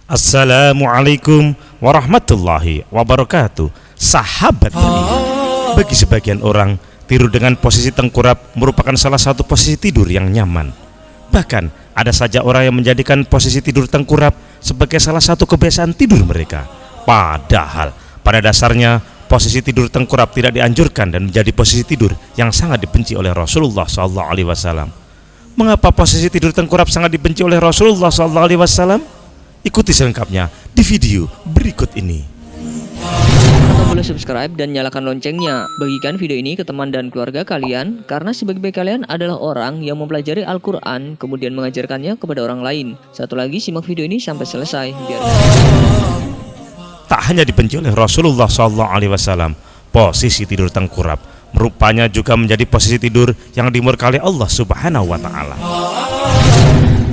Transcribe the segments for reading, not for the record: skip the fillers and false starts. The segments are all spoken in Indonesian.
Assalamualaikum warahmatullahi wabarakatuh. Sahabat beriman, bagi sebagian orang, tidur dengan posisi tengkurap merupakan salah satu posisi tidur yang nyaman. Bahkan ada saja orang yang menjadikan posisi tidur tengkurap sebagai salah satu kebiasaan tidur mereka. Padahal pada dasarnya posisi tidur tengkurap tidak dianjurkan dan menjadi posisi tidur yang sangat dibenci oleh Rasulullah SAW. Mengapa posisi tidur tengkurap sangat dibenci oleh Rasulullah SAW? Ikuti selengkapnya di video berikut ini. Atau boleh subscribe dan nyalakan loncengnya. Bagikan video ini ke teman dan keluarga kalian, karena sebagian kalian adalah orang yang mempelajari Al-Quran kemudian mengajarkannya kepada orang lain. Satu lagi, simak video ini sampai selesai biar... Tak hanya dibenci oleh Rasulullah SAW, posisi tidur tengkurap rupanya juga menjadi posisi tidur yang dimurkai Allah Subhanahu wa Ta'ala.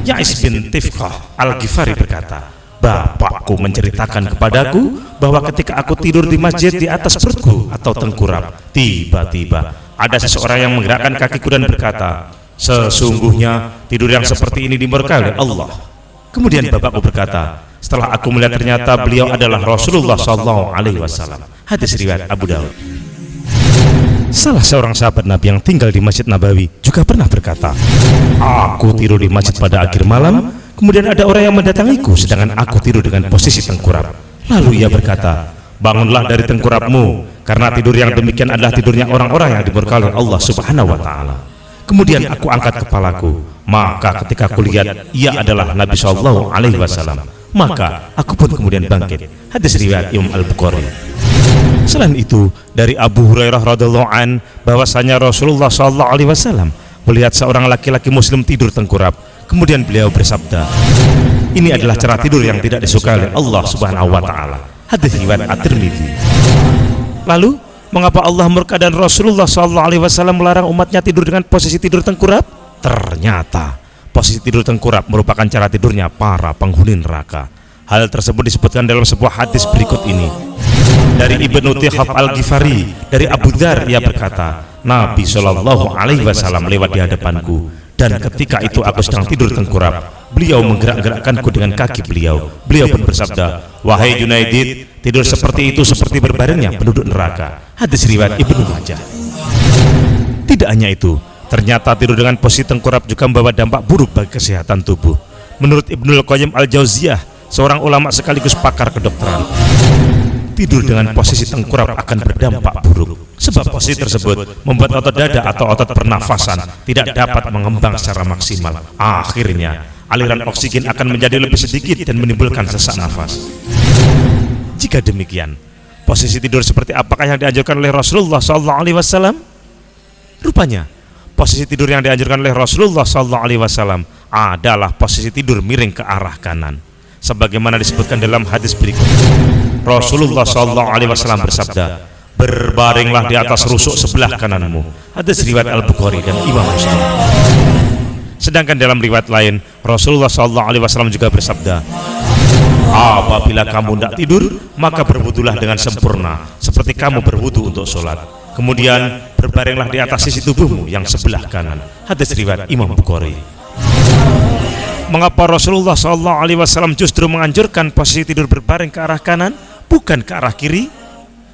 Ya'is bin Tifqah Al-Ghifari berkata, bapakku menceritakan kepadaku bahwa ketika aku tidur di masjid di atas perutku atau tengkurap, tiba-tiba ada seseorang yang menggerakkan kakiku dan berkata, sesungguhnya tidur yang seperti ini dimurkai oleh Allah. Kemudian bapakku berkata, setelah aku melihat ternyata beliau adalah Rasulullah SAW. Hadis riwayat Abu Daud. Salah seorang sahabat Nabi yang tinggal di Masjid Nabawi juga pernah berkata, aku tidur di masjid pada akhir malam, kemudian ada orang yang mendatangiku sedangkan aku tidur dengan posisi tengkurap. Lalu ia berkata, bangunlah dari tengkurapmu, karena tidur yang demikian adalah tidurnya orang-orang yang dimurkai oleh Allah Subhanahu wa Ta'ala. Kemudian aku angkat kepalaku, maka ketika aku lihat ia adalah Nabi SAW, maka aku pun kemudian bangkit. Hadis riwayat Imam Al-Bukhari. Selain itu, dari Abu Hurairah radhiallahu an, bahwasanya Rasulullah SAW melihat seorang laki-laki muslim tidur tengkurap. Kemudian beliau bersabda, ini adalah cara tidur yang tidak disukai oleh Allah Subhanahu wa Ta'ala. Hadis riwayat At-Tirmidzi. Lalu, mengapa Allah murka dan Rasulullah SAW melarang umatnya tidur dengan posisi tidur tengkurap? Ternyata posisi tidur tengkurap merupakan cara tidurnya para penghuni neraka. Hal tersebut disebutkan dalam sebuah hadis berikut ini. Dari Ibnu Tifqah Al-Ghifari, dari Abu Dzar, ia berkata, Nabi SAW lewat di hadapanku, dan ketika itu aku sedang tidur tengkurap. Beliau menggerak-gerakkanku dengan kaki beliau. Beliau pun bersabda, wahai Junaidid, tidur seperti itu seperti berbaringnya penduduk neraka. Hadis riwayat Ibnu Majah. Tidak hanya itu, ternyata tidur dengan posisi tengkurap juga membawa dampak buruk bagi kesehatan tubuh. Menurut Ibnul Qayyim Al-Jauziyah, seorang ulama sekaligus pakar kedokteran, tidur dengan posisi tengkurap akan berdampak buruk, sebab posisi tersebut membuat otot dada atau otot pernafasan tidak dapat mengembang secara maksimal. Akhirnya aliran oksigen akan menjadi lebih sedikit dan menimbulkan sesak nafas. Jika demikian, posisi tidur seperti apakah yang dianjurkan oleh Rasulullah SAW? Rupanya posisi tidur yang dianjurkan oleh Rasulullah SAW adalah posisi tidur miring ke arah kanan, sebagaimana disebutkan dalam hadis berikut. Rasulullah SAW bersabda, berbaringlah di atas rusuk sebelah kananmu. Hadis riwayat Al-Bukhari dan Imam Muslim. Sedangkan dalam riwayat lain, Rasulullah SAW juga bersabda, apabila kamu tidak tidur, maka berwudulah dengan sempurna seperti kamu berwudu untuk sholat. Kemudian berbaringlah di atas sisi tubuhmu yang sebelah kanan. Hadis riwayat Imam Bukhari. Mengapa Rasulullah SAW justru menganjurkan posisi tidur berbaring ke arah kanan, bukan ke arah kiri?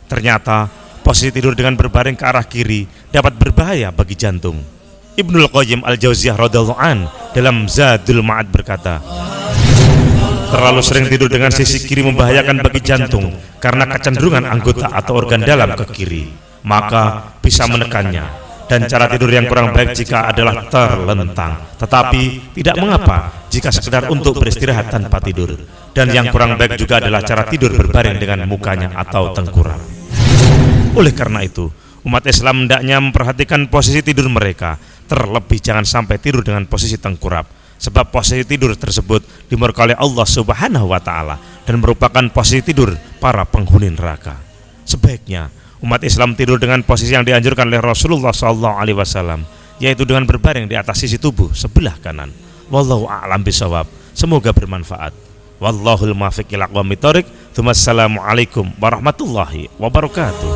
Ternyata posisi tidur dengan berbaring ke arah kiri dapat berbahaya bagi jantung. Ibnul Qayyim Al-Jauziyah radhiallahu an dalam Zadul Ma'ad berkata, terlalu sering tidur dengan sisi kiri membahayakan bagi jantung karena kecenderungan anggota atau organ dalam ke kiri, maka bisa menekannya. Dan cara tidur yang kurang baik jika adalah terlentang, tetapi tidak mengapa jika sekedar untuk beristirahat tanpa tidur. Dan yang kurang baik juga adalah cara tidur berbaring dengan mukanya atau tengkurap. Oleh karena itu, umat Islam hendaknya memperhatikan posisi tidur mereka, terlebih jangan sampai tidur dengan posisi tengkurap, sebab posisi tidur tersebut dimurkai oleh Allah Subhanahu wa Ta'ala dan merupakan posisi tidur para penghuni neraka. Sebaiknya umat Islam tidur dengan posisi yang dianjurkan oleh Rasulullah SAW, yaitu dengan berbaring di atas sisi tubuh sebelah kanan. Wallahu a'lam bishawab. Semoga bermanfaat. Wallahul muwaffiq ila aqwamit thoriq. Wassalamualaikum warahmatullahi wabarakatuh.